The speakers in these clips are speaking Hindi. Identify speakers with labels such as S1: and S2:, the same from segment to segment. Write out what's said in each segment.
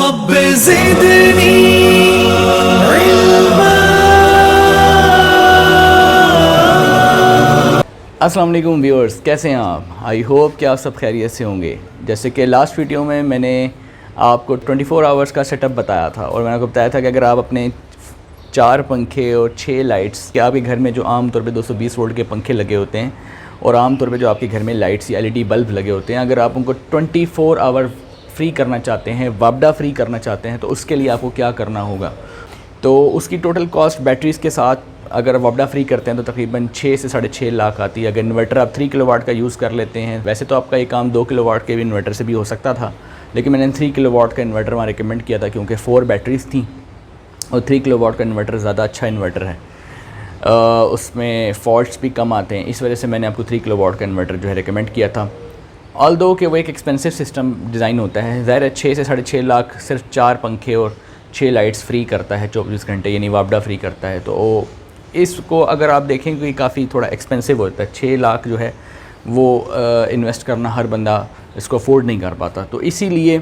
S1: रब ज़िदनी इल्मा।
S2: अस्सलाम वालेकुम व्यूअर्स, कैसे हैं आप? आई होप कि आप सब खैरियत से होंगे। जैसे कि लास्ट वीडियो में मैंने आपको 24 आवर्स का सेटअप बताया था और मैंने आपको बताया था कि अगर आप अपने 4 पंखे और 6 लाइट्स कि आपके घर में जो आम तौर पे 220 वोल्ट के पंखे लगे होते हैं और आम तौर पे जो आपके घर में लाइट्स या एलईडी बल्ब लगे होते हैं, अगर आप उनको 24 आवर फ्री करना चाहते हैं, वापडा फ्री करना चाहते हैं, तो उसके लिए आपको क्या करना होगा। तो उसकी टोटल कॉस्ट बैटरीज़ के साथ अगर वापडा फ्री करते हैं तो तकरीबन 6 से 6.5 लाख आती है। अगर इन्वर्टर आप 3 किलोवाट का यूज़ कर लेते हैं, वैसे तो आपका ये काम 2 किलोवाट के भी इन्वर्टर से भी हो सकता था, लेकिन मैंने 3 किलोवाट का इन्वर्टर वहाँ रिकमेंड किया था क्योंकि 4 बैटरीज़ थी और 3 किलोवाट का इन्वर्टर ज़्यादा अच्छा इन्वर्टर है। उसमें फॉल्ट्स भी कम आते हैं, इस वजह से मैंने आपको 3 किलोवाट का इन्वर्टर जो है रिकमेंड किया था। ऑल्दो कि वो एक एक्सपेंसिव सिस्टम डिज़ाइन होता है, ज़ाहिर है 6 से 6.5 लाख सिर्फ 4 पंखे और 6 लाइट्स फ्री करता है 24 घंटे, यानी वापडा फ्री करता है। तो इसको अगर आप देखें कि काफ़ी थोड़ा एक्सपेंसिव होता है, 6 लाख जो है वो इन्वेस्ट करना हर बंदा इसको अफोर्ड नहीं कर पाता। तो इसीलिए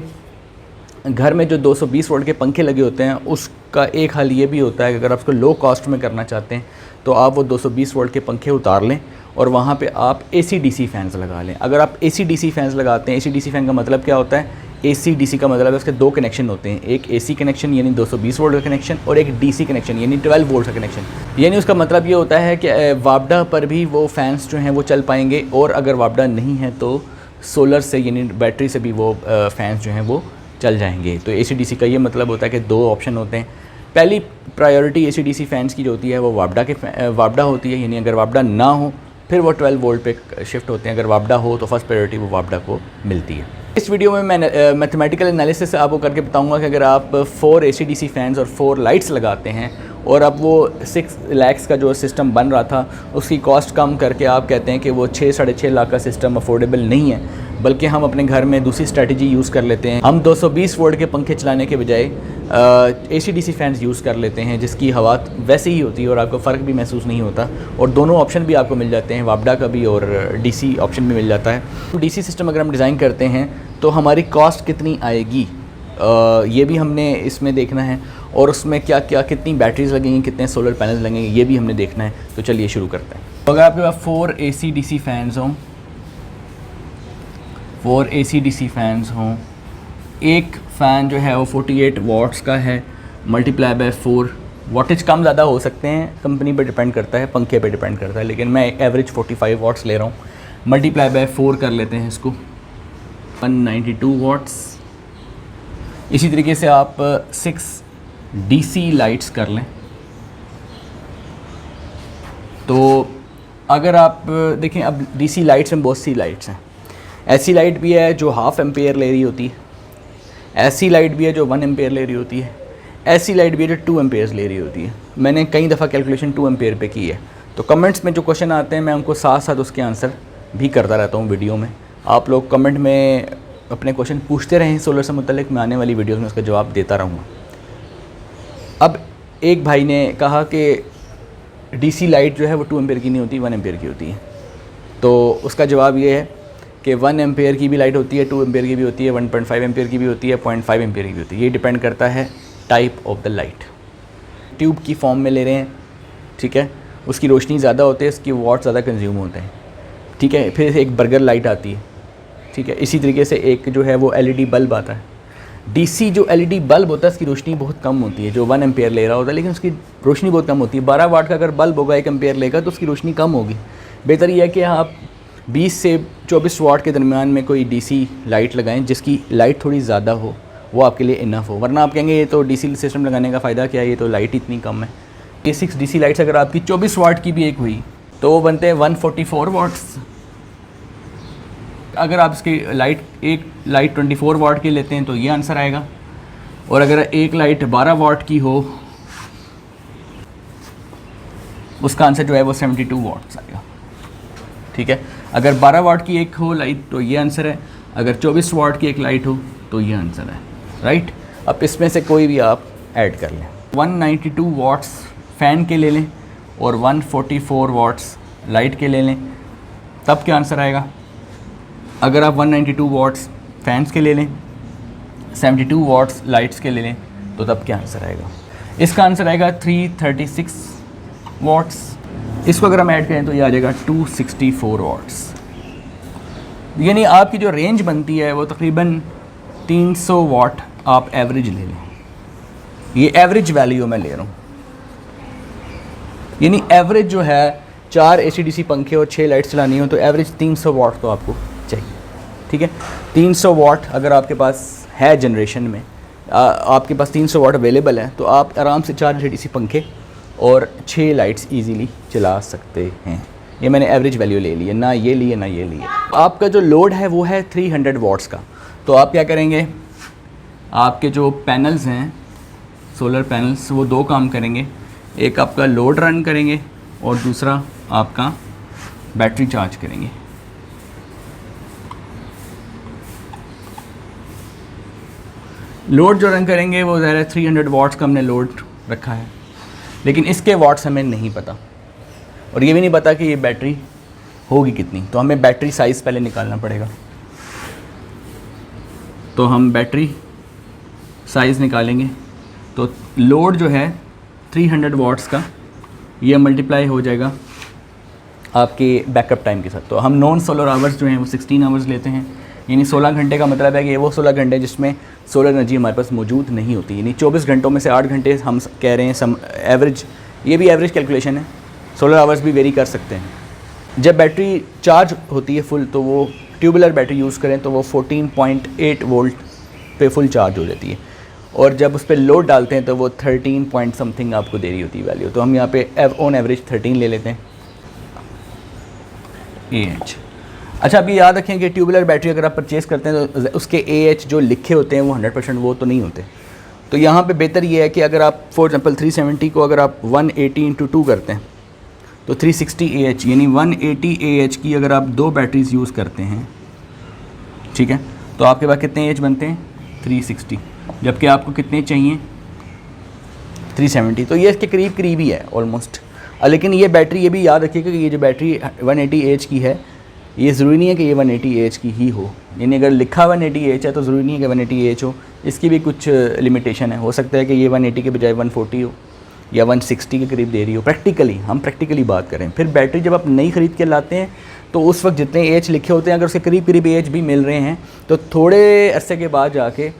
S2: घर में जो 220 वोल्ट के पंखे लगे होते हैं उसका एक हल ये भी होता है कि अगर आप उसको लो कॉस्ट में करना चाहते हैं तो आप वो 220 वोल्ट के पंखे उतार लें और वहाँ पे आप AC/DC फ़ैन्स लगा लें। अगर आप AC/DC फ़ैन्स लगाते हैं, AC/DC फ़ैन का मतलब क्या होता है? AC/DC का मतलब है उसके 2 कनेक्शन होते हैं, एक AC कनेक्शन यानी 220 वोल्ट का कनेक्शन और एक DC कनेक्शन यानी 12 वोल्ट का कनेक्शन। यानी उसका मतलब ये होता है कि वापडा पर भी वो फ़ैन्स जो हैं वो चल पाएंगे और अगर वापडा नहीं है तो सोलर से यानी बैटरी से भी वो फ़ैन्स जो हैं वो चल जाएंगे। तो AC/DC का ये मतलब होता है कि 2 ऑप्शन होते हैं। पहली प्रायोरिटी AC/DC फ़ैन्स की जो होती है वो वापडा होती है, यानी अगर वापडा ना हो फिर वो 12 वोल्ट पे शिफ्ट होते हैं, अगर वापडा हो तो फर्स्ट प्रायोरिटी वो वापडा को मिलती है। इस वीडियो में मैं मैथमेटिकल एनालिसिस आपको करके बताऊंगा कि अगर आप 4 AC/DC फ़ैन्स और 4 लाइट्स लगाते हैं और अब वो 6 लाख का जो सिस्टम बन रहा था उसकी कॉस्ट कम करके आप कहते हैं कि वो 6-6.5 लाख का सिस्टम अफोर्डेबल नहीं है, बल्कि हम अपने घर में दूसरी स्ट्रैटेजी यूज़ कर लेते हैं। हम 220 वोल्ट के पंखे चलाने के बजाय AC/DC फ़ैन्स यूज़ कर लेते हैं जिसकी हवा वैसे ही होती है और आपको फ़र्क भी महसूस नहीं होता और दोनों ऑप्शन भी आपको मिल जाते हैं, वापडा का भी और DC ऑप्शन भी मिल जाता है। तो DC सिस्टम अगर हम डिज़ाइन करते हैं तो हमारी कॉस्ट कितनी आएगी ये भी हमने इसमें देखना है और उसमें क्या क्या कितनी बैटरीज़ लगेंगी, कितने सोलर पैनल्स लगेंगे, ये भी हमने देखना है। तो चलिए शुरू करते हैं। तो अगर आपके पास 4 AC/DC फ़ैन्स हों, 4 AC/DC फ़ैन्स हों, एक फ़ैन जो है वो 48 वाट्स का है, मल्टीप्लाई बाय 4, वाटेज कम ज़्यादा हो सकते हैं, कंपनी पे डिपेंड करता है, पंखे पे डिपेंड करता है, लेकिन मैं एवरेज 45 वाट्स ले रहा हूँ। मल्टीप्लाई बाय 4 कर लेते हैं इसको, 192 वाट्स। इसी तरीके से आप 6 DC लाइट्स कर लें। तो अगर आप देखें, अब DC लाइट्स में बहुत सी लाइट्स हैं। ऐसी लाइट भी है जो 1/2 एम्पेयर ले रही होती है, ऐसी लाइट भी है जो 1 एम्पेयर ले रही होती है, ऐसी लाइट भी है जो 2 एम्पेयर्स ले रही होती है। मैंने कई दफ़ा कैलकुलेशन 2 एम्पेयर पे की है। तो कमेंट्स में जो क्वेश्चन आते हैं मैं उनको साथ साथ उसके आंसर भी करता रहता हूँ वीडियो में। आप लोग कमेंट में अपने क्वेश्चन पूछते रहें सोलर से मुतल्लिक, मैं आने वाली वीडियोज़ में उसका जवाब देता रहूँगा। अब एक भाई ने कहा कि DC लाइट जो है वो 2 एम्पेयर की नहीं होती, 1 एम्पेयर की होती है। तो उसका जवाब ये है कि 1 एम्पेयर की भी लाइट होती है, 2 एम्पेयर की भी होती है, 1.5 एम्पेयर की भी होती है, 0.5 एम्पेयर की भी होती है। ये डिपेंड करता है type of the light. Tube की फॉर्म में ले रहे हैं, ठीक है, उसकी रोशनी ज़्यादा होती है, उसकी वाट ज़्यादा कंज्यूम होते हैं, ठीक है। फिर एक बर्गर लाइट आती है, ठीक है। इसी तरीके से एक जो है वो LED बल्ब आता है। DC जो LED बल्ब होता है उसकी रोशनी बहुत कम होती है, जो 1 एम्पेयर ले रहा होता है, लेकिन उसकी रोशनी बहुत कम होती है। 12 वाट का अगर बल्ब होगा 1 एम्पेयर लेगा तो उसकी रोशनी कम होगी। बेहतर यह है कि आप 20 से 24 वाट के दरमियान में कोई DC लाइट लगाएं जिसकी लाइट थोड़ी ज़्यादा हो, वो आपके लिए इनफ हो। वरना आप कहेंगे ये तो DC सिस्टम लगाने का फ़ायदा क्या है, ये तो लाइट इतनी कम है। ये 6 DC लाइट्स अगर आपकी 24 वाट की भी एक हुई तो वो बनते हैं 144 वाट्स। अगर आप इसकी एक लाइट 24 वाट की लेते हैं तो ये आंसर आएगा, और अगर एक लाइट 12 वाट की हो उसका आंसर जो है वो 72 वाट्स आएगा, ठीक है। अगर 12 वाट की एक हो लाइट तो ये आंसर है, अगर 24 वाट की एक लाइट हो तो ये आंसर है, राइट। अब इसमें से कोई भी आप ऐड कर लें। 192 वाट्स फ़ैन के ले लें और 144 वाट्स लाइट के ले लें, तब क्या आंसर आएगा। अगर आप 192 वाट्स फैंस के ले लें, 72 वाट्स लाइट्स के ले लें तो तब क्या आंसर आएगा? इसका आंसर आएगा 336 वाट्स। इसको अगर हम ऐड करें तो ये आ जाएगा 264 वाट्स। यानी आपकी जो रेंज बनती है वो तकरीबन 300 वाट आप एवरेज ले लें। ये एवरेज वैल्यू मैं ले रहा हूँ, यानी एवरेज जो है 4 AC/DC पंखे और 6 लाइट्स चलानी हो तो एवरेज 300 वाट तो आपको चाहिए। ठीक है, 300 वाट अगर आपके पास है जनरेशन में, आपके पास 300 वाट अवेलेबल है तो आप आराम से 4 AC/DC पंखे और 6 लाइट्स इजीली चला सकते हैं। ये मैंने एवरेज वैल्यू ले ली है, ना ये लिए ना ये लिए। आपका जो लोड है वो है 300 वाट्स का, तो आप क्या करेंगे, आपके जो पैनल्स हैं सोलर पैनल्स वो दो काम करेंगे, एक आपका लोड रन करेंगे और दूसरा आपका बैटरी चार्ज करेंगे। लोड जो रन करेंगे वो ज़रा 300 वाट्स का हमने लोड रखा है, लेकिन इसके वाट्स हमें नहीं पता और ये भी नहीं पता कि ये बैटरी होगी कितनी, तो हमें बैटरी साइज़ पहले निकालना पड़ेगा। तो हम बैटरी साइज़ निकालेंगे तो लोड जो है 300 वाट्स का ये मल्टीप्लाई हो जाएगा आपके बैकअप टाइम के साथ। तो हम नॉन सोलर आवर्स जो हैं वो 16 आवर्स लेते हैं, यानी 16 घंटे का मतलब है कि ये वो 16 घंटे जिसमें सोलर एनर्जी हमारे पास मौजूद नहीं होती, यानी 24 घंटों में से 8 घंटे हम कह रहे हैं एवरेज, ये भी एवरेज कैलकुलेशन है, सोलर आवर्स भी वेरी कर सकते हैं। जब बैटरी चार्ज होती है फुल तो वो ट्यूबुलर बैटरी यूज़ करें तो वो 14.8 वोल्ट पे फुल चार्ज हो जाती है, और जब उस पर लोड डालते हैं तो वो 13 पॉइंट समथिंग आपको दे रही होती है वैल्यू। तो हम यहाँ पे ऑन एवरेज 13 ले लेते हैं AH। अच्छा, अभी याद रखें कि ट्यूबुलर बैटरी अगर आप परचेज़ करते हैं तो उसके AH जो लिखे होते हैं वो 100% वो तो नहीं होते। तो यहाँ पे बेहतर ये है कि अगर आप फॉर एग्जांपल 370 को अगर आप 180 × 2 करते हैं तो 360 AH, यानी 180 AH की अगर आप 2 बैटरीज़ यूज़ करते हैं, ठीक है, तो आपके पास कितने AH बनते हैं 360, जबकि आपको कितने चाहिए 370, तो ये इसके करीब करीब ही है ऑलमोस्ट। लेकिन ये बैटरी ये भी याद रखिएगा कि ये जो बैटरी 180 AH की है ये ज़रूरी नहीं है कि ये 180 AH की ही हो, यानी अगर लिखा 180 AH है तो ज़रूरी नहीं है कि 180 AH हो, इसकी भी कुछ लिमिटेशन है। हो सकता है कि ये 180 के बजाय 140 हो या 160 के करीब दे रही हो। हम प्रैक्टिकली बात करें, फिर बैटरी जब आप नई ख़रीद के लाते हैं तो उस वक्त जितने AH लिखे होते हैं अगर उसके करीब करीब AH भी मिल रहे हैं तो थोड़े अरसे के बाद जाके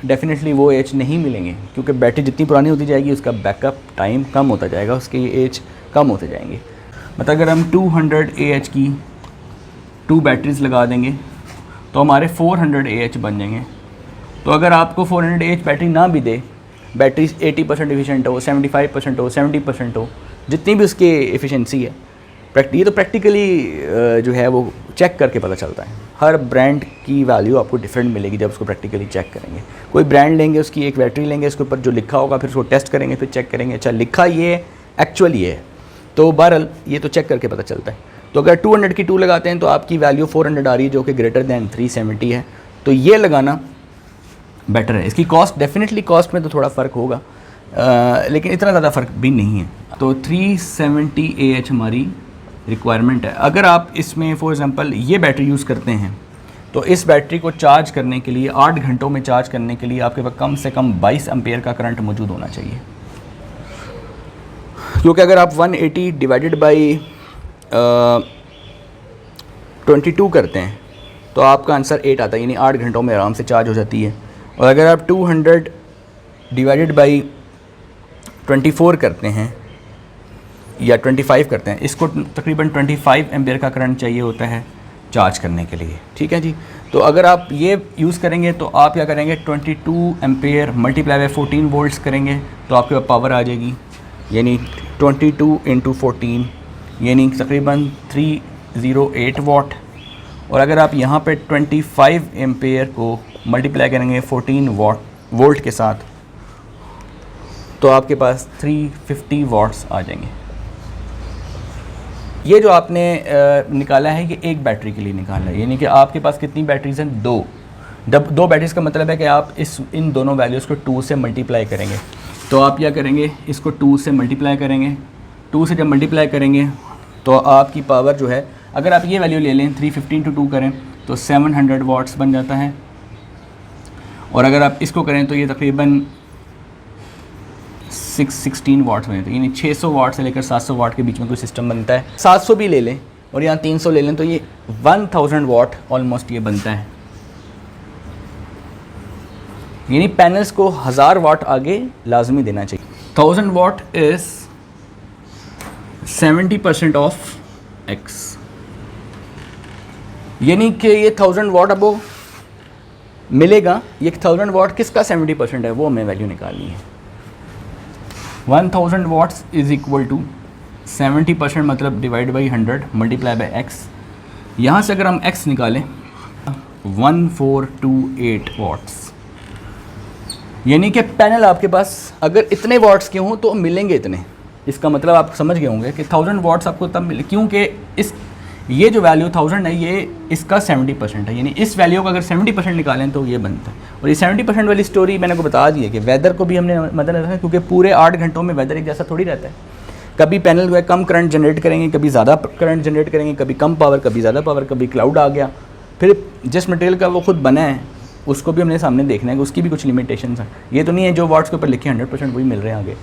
S2: डेफिनेटली वो AH नहीं मिलेंगे, क्योंकि बैटरी जितनी पुरानी होती जाएगी उसका बैकअप टाइम कम होता जाएगा, उसके AH कम होते जाएंगे। मतलब अगर हम 200 AH की 2 बैटरीज़ लगा देंगे तो हमारे 400 AH बन जाएंगे। तो अगर आपको 400 AH बैटरी ना भी दे, बैटरी 80% एफिशिएंट हो, 75% हो, 70% हो, जितनी भी उसकी एफिशिएंसी है, ये तो प्रैक्टिकली जो है वो चेक करके पता चलता है। हर ब्रांड की वैल्यू आपको डिफरेंट मिलेगी जब उसको प्रैक्टिकली चेक करेंगे। कोई ब्रांड लेंगे, उसकी एक बैटरी लेंगे, उसके ऊपर जो लिखा होगा फिर उसको टेस्ट करेंगे, फिर चेक करेंगे अच्छा लिखा ये एक्चुअल ये है, तो बहरहाल ये तो चेक करके पता चलता है। तो अगर 200 की 2 लगाते हैं तो आपकी वैल्यू 400 आ रही है जो कि ग्रेटर दैन 370 है, तो ये लगाना बेटर है। इसकी कॉस्ट डेफिनेटली कॉस्ट में तो थोड़ा फ़र्क होगा, लेकिन इतना ज़्यादा फ़र्क भी नहीं है। तो 370 AH हमारी रिक्वायरमेंट है। अगर आप इसमें फॉर एग्ज़ाम्पल ये बैटरी यूज़ करते हैं तो इस बैटरी को चार्ज करने के लिए 8 घंटों में चार्ज करने के लिए आपके पास कम से कम 22 एम्पेयर का करंट मौजूद होना चाहिए, क्योंकि अगर आप 180 डिवाइडेड बाई 22 करते हैं तो आपका आंसर 8 आता है, यानी 8 घंटों में आराम से चार्ज हो जाती है। और अगर आप 200 डिवाइडेड बाई 24 करते हैं या 25 करते हैं, इसको तकरीबन 25 एम्पेयर का करंट चाहिए होता है चार्ज करने के लिए, ठीक है जी। तो अगर आप ये यूज़ करेंगे तो आप क्या करेंगे 22 एम्पेयर मल्टीप्लाई बाय 14 वोल्ट्स करेंगे तो आपके पास पावर आ जाएगी, यानी 22 × 14 यानी तकरीबन 308 वाट। और अगर आप यहाँ पे 25 एम्पेयर को मल्टीप्लाई करेंगे 14 वोल्ट के साथ तो आपके पास 350 वाट्स आ जाएंगे। ये जो आपने निकाला है ये एक बैटरी के लिए निकाला है, यानी कि आपके पास कितनी बैटरीज़ हैं 2। जब 2 बैटरीज़ का मतलब है कि आप इन दोनों वैल्यूज़ को 2 से मल्टीप्लाई करेंगे। तो आप क्या करेंगे, इसको 2 से मल्टीप्लाई करेंगे। 2 से जब मल्टीप्लाई करेंगे तो आपकी पावर जो है, अगर आप ये वैल्यू ले लें 350 × 2 करें तो 700 वाट्स बन जाता है। और अगर आप इसको करें तो ये तकरीबन 616 वाट्स में, तो यानी 600 वाट से लेकर 700 वाट के बीच में कोई सिस्टम बनता है। 700 भी ले लें और यहाँ 300 ले लें तो ये 1000 वाट ऑलमोस्ट ये बनता है। यानी पैनल्स को 1000 वाट आगे लाजमी देना चाहिए। 1000 वाट इज़ 70% ऑफ एक्स, यानी कि ये 1000 वाट अब मिलेगा। ये 1000 वाट किसका 70% है वो हमें वैल्यू निकालनी है। 1000 वाट्स इज़ इक्वल टू 70% मतलब divide by 100 multiply by x. यहाँ से अगर हम एक्स निकालें 1428 वाट्स, यानी कि पैनल आपके पास अगर इतने वाट्स के हों तो मिलेंगे इतने। इसका मतलब आप समझ गए होंगे कि 1000 वाट्स आपको तब मिले, क्योंकि इस ये जो वैल्यू 1000 है ये इसका 70% है, यानी इस वैल्यू का अगर 70% निकालें तो ये बनता है। और ये 70% वाली स्टोरी मैंने को बता दी है कि वेदर को भी हमने मद्देनजर रखा, क्योंकि पूरे 8 घंटों में वेदर एक जैसा थोड़ी रहता है। कभी पैनल जो है कम करंट जनरेट करेंगे, कभी ज़्यादा करंट जनरेट करेंगे, कभी कम पावर, कभी ज़्यादा पावर, कभी क्लाउड आ गया। फिर जिस मटेरियल का वो खुद बना है उसको भी हमने सामने देखना है कि उसकी भी कुछ लिमिटेशंस हैं। ये तो नहीं है जो वाट्स के ऊपर लिखे 100% वही मिल रहे हैं आगे।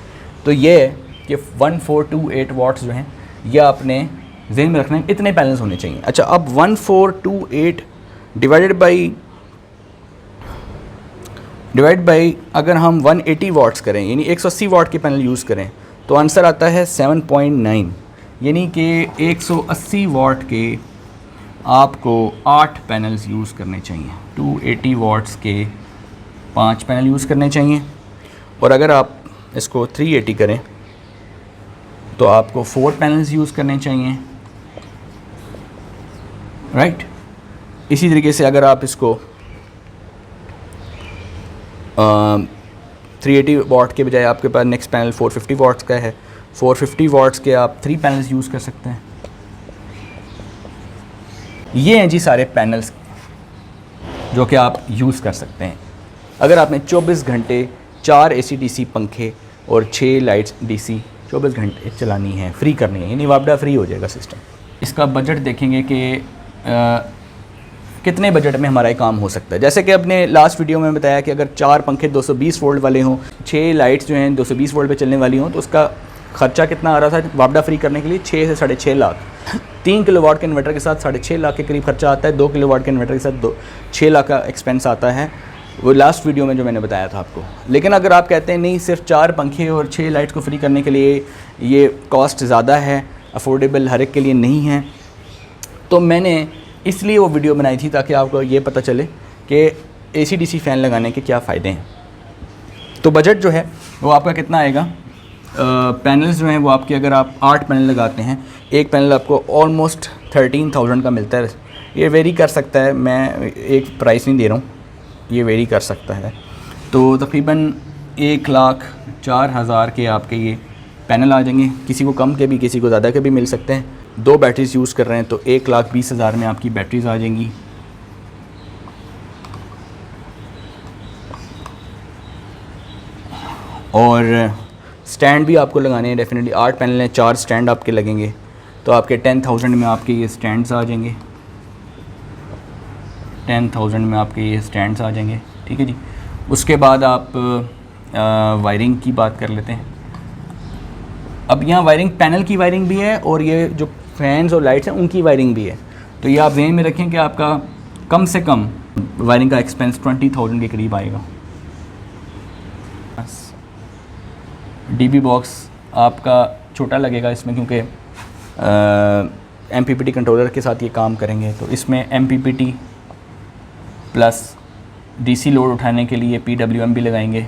S2: तो ये है कि 1428 वाट्स जो हैं यह आपने ज़हन में रखना है, इतने पैनल्स होने चाहिए। अच्छा, अब 1428 डिवाइडेड बाई अगर हम 180 वाट्स करें, यानी 180 वाट के पैनल यूज़ करें तो आंसर आता है 7.9, यानी कि 180 वाट के आपको 8 पैनल्स यूज़ करने चाहिए। 280 वाट्स के 5 पैनल यूज़ करने चाहिए। और अगर आप इसको 380 करें तो आपको 4 पैनल्स यूज़ करने चाहिए, राइट। इसी तरीके से अगर आप इसको 380 वाट के बजाय आपके पास नेक्स्ट पैनल 450 वाट्स का है, 450 वाट्स के आप 3 पैनल्स यूज़ कर सकते हैं। ये हैं जी सारे पैनल्स जो कि आप यूज़ कर सकते हैं। अगर आपने 24 घंटे 4 AC/DC पंखे और 6 लाइट्स DC 24 घंटे चलानी है, फ्री करनी है, यानी वापडा फ्री हो जाएगा सिस्टम। इसका बजट देखेंगे कि कितने बजट में हमारा ये काम हो सकता है। जैसे कि अपने लास्ट वीडियो में बताया कि अगर 4 पंखे 220 वोल्ट वाले हों, 6 लाइट्स जो हैं 220 वोल्ट पे चलने वाली हों, तो उसका खर्चा कितना आ रहा था वापडा फ्री करने के लिए? 6 से 6.5 लाख। 3 किलोवाट के इन्वर्टर के साथ 6.5 लाख के करीब खर्चा आता है। 2 किलोवाट के इन्वर्टर के साथ 6 लाख का एक्सपेंस आता है, वो लास्ट वीडियो में जो मैंने बताया था आपको। लेकिन अगर आप कहते हैं नहीं, सिर्फ 4 पंखे और 6 लाइट्स को फ्री करने के लिए ये कॉस्ट ज़्यादा है, अफोर्डेबल हर एक के लिए नहीं है, तो मैंने इसलिए वो वीडियो बनाई थी ताकि आपको ये पता चले कि AC/DC फ़ैन लगाने के क्या फ़ायदे हैं। तो बजट जो है वो आपका कितना आएगा? पैनल्स जो हैं वो आपके, अगर आप 8 पैनल लगाते हैं, एक पैनल आपको ऑलमोस्ट 13,000 का मिलता है। ये वेरी कर सकता है, मैं एक प्राइस नहीं दे रहा हूँ, ये वेरी कर सकता है। तो तकरीबन 1,04,000 के आपके ये पैनल आ जाएंगे। किसी को कम के भी, किसी को ज़्यादा के भी मिल सकते हैं। 2 बैटरीज यूज़ कर रहे हैं तो 1,20,000 में आपकी बैटरीज आ जाएंगी। और स्टैंड भी आपको लगाने हैं डेफिनेटली। 8 पैनल हैं, 4 स्टैंड आपके लगेंगे, तो आपके 10,000 में आपके ये स्टैंड्स आ जाएंगे। 10,000 में आपके ये स्टैंड्स आ जाएंगे, ठीक है जी। उसके बाद आप वायरिंग की बात कर लेते हैं। अब यहाँ वायरिंग, पैनल की वायरिंग भी है और ये जो फैंस और लाइट्स हैं उनकी वायरिंग भी है। तो ये आप ज़हन में रखें कि आपका कम से कम वायरिंग का एक्सपेंस 20,000 के करीब आएगा। DB बॉक्स आपका छोटा लगेगा इसमें, क्योंकि MPPT कंट्रोलर के साथ ये काम करेंगे। तो इसमें MPPT प्लस DC लोड उठाने के लिए PWM भी लगाएंगे।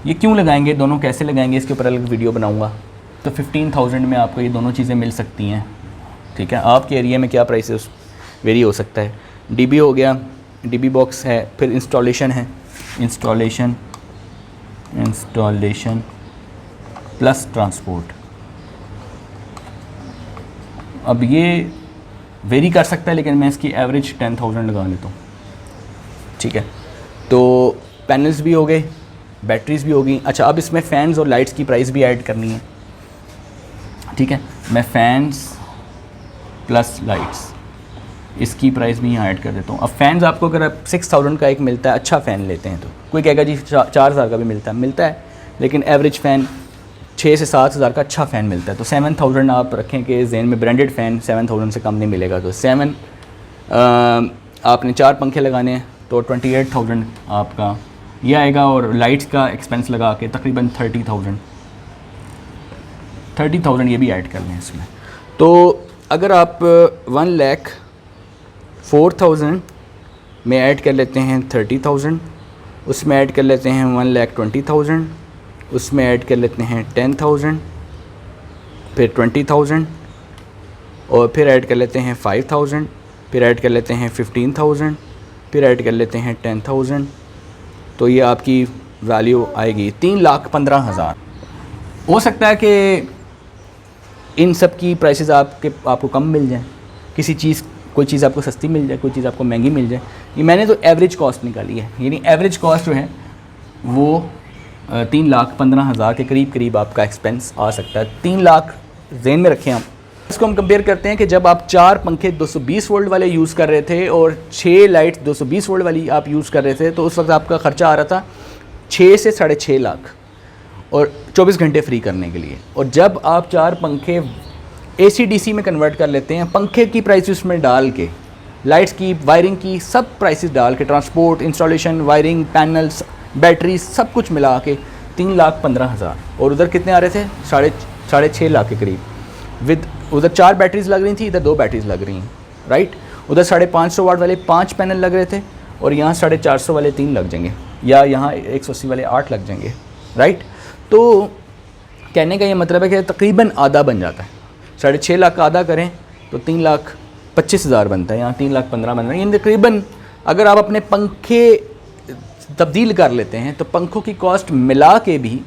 S2: ये क्यों लगाएंगे, दोनों कैसे लगाएंगे, इसके ऊपर अलग वीडियो बनाऊंगा। तो 15,000 में आपको ये दोनों चीज़ें मिल सकती हैं, ठीक है। आपके एरिया में क्या प्राइस वेरी हो सकता है। DB हो गया, DB बॉक्स है, फिर इंस्टॉलेशन है, इंस्टॉलेशन प्लस ट्रांसपोर्ट। अब ये वेरी कर सकता है, लेकिन मैं इसकी एवरेज 10,000 लगा लेता हूँ, ठीक है। तो पैनल्स भी हो गए, बैटरीज भी होगी। अच्छा, अब इसमें फ़ैन्स और लाइट्स की प्राइस भी ऐड करनी है, ठीक है। मैं फ़ैन्स प्लस लाइट्स इसकी प्राइस भी यहाँ ऐड कर देता हूँ। अब फ़ैन्स आपको अगर आप 6000 का एक मिलता है, अच्छा फ़ैन लेते हैं तो कोई कहेगा जी 4000 का भी मिलता है, लेकिन एवरेज फ़ैन 6 से 7 हज़ार का अच्छा फ़ैन मिलता है। तो 7000 आप रखें कि ज़हन में, ब्रांडेड फ़ैन 7000 से कम नहीं मिलेगा। तो 7 आपने 4 पंखे लगाने हैं तो 28,000 आपका ये आएगा, और लाइट्स का एक्सपेंस लगा के तकरीबन 30,000 ये भी ऐड कर लें इसमें। तो अगर आप 1,04,000 में ऐड कर लेते हैं 30,000, उसमें ऐड कर लेते हैं 1,20,000, उसमें ऐड कर लेते हैं 10,000, फिर 20,000, और फिर ऐड कर लेते हैं 5,000, फिर ऐड कर लेते हैं 15,000, फिर ऐड कर लेते हैं 10,000, तो ये आपकी वैल्यू आएगी 3,15,000। हो सकता है कि इन सब की प्राइसेस आपको कम मिल जाएं, किसी चीज़ कोई चीज़ आपको सस्ती मिल जाए, कोई चीज़ आपको महंगी मिल जाए। ये मैंने तो एवरेज कॉस्ट निकाली है, यानी एवरेज कॉस्ट जो है वो 3,15,000 के करीब आपका एक्सपेंस आ सकता है। 3 लाख ज़हन में रखें आप। इसको हम कंपेयर करते हैं कि जब आप 4 पंखे 220 वोल्ट वाले यूज़ कर रहे थे और 6 लाइट 220 वोल्ट वाली आप यूज़ कर रहे थे, तो उस वक्त आपका ख़र्चा आ रहा था 6 से 6.5 लाख और 24 घंटे फ्री करने के लिए। और जब आप 4 पंखे AC/DC में कन्वर्ट कर लेते हैं, पंखे की प्राइस उसमें डाल के, लाइट्स की, वायरिंग की, सब प्राइसेस डाल के, transport, installation, wiring, panels, battery, सब कुछ मिला के 3,15,000। और उधर कितने आ रहे थे? 6.5 लाख के करीब। विद उधर 4 बैटरीज लग रही थी, इधर 2 बैटरीज लग रही हैं, राइट। उधर 550 वाट वाले 5 पैनल लग रहे थे और यहाँ 450 वाले 3 लग जाएंगे, या यहाँ 180 वाले 8 लग जाएंगे, राइट। तो कहने का ये मतलब है कि तकरीबन आधा बन जाता है। 6.5 लाख का आधा करें तो 3,25,000 बनता है, यहाँ 3,15,000 बन रहा है। यानी तकरीबन अगर आप अपने पंखे तब्दील कर लेते हैं तो पंखों की कॉस्ट मिला के भी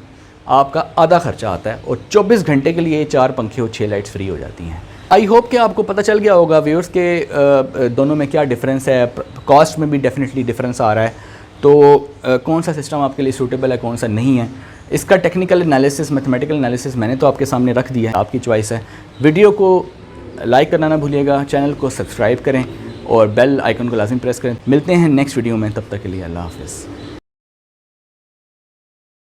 S2: आपका आधा खर्चा आता है, और 24 घंटे के लिए 4 पंखे और 6 लाइट्स फ्री हो जाती हैं। आई होप कि आपको पता चल गया होगा व्यूअर्स के दोनों में क्या डिफरेंस है। कॉस्ट में भी डेफिनेटली डिफरेंस आ रहा है, तो कौन सा सिस्टम आपके लिए सूटेबल है, कौन सा नहीं है। इसका टेक्निकल एनालिसिस, मैथमेटिकल एनालिसिस मैंने तो आपके सामने रख दिया है, आपकी चॉइस है। वीडियो को लाइक करना ना भूलिएगा, चैनल को सब्सक्राइब करें और बेल आइकन को लाजिम प्रेस करें। मिलते हैं नेक्स्ट वीडियो में, तब तक के लिए अल्लाह हाफ़िज़।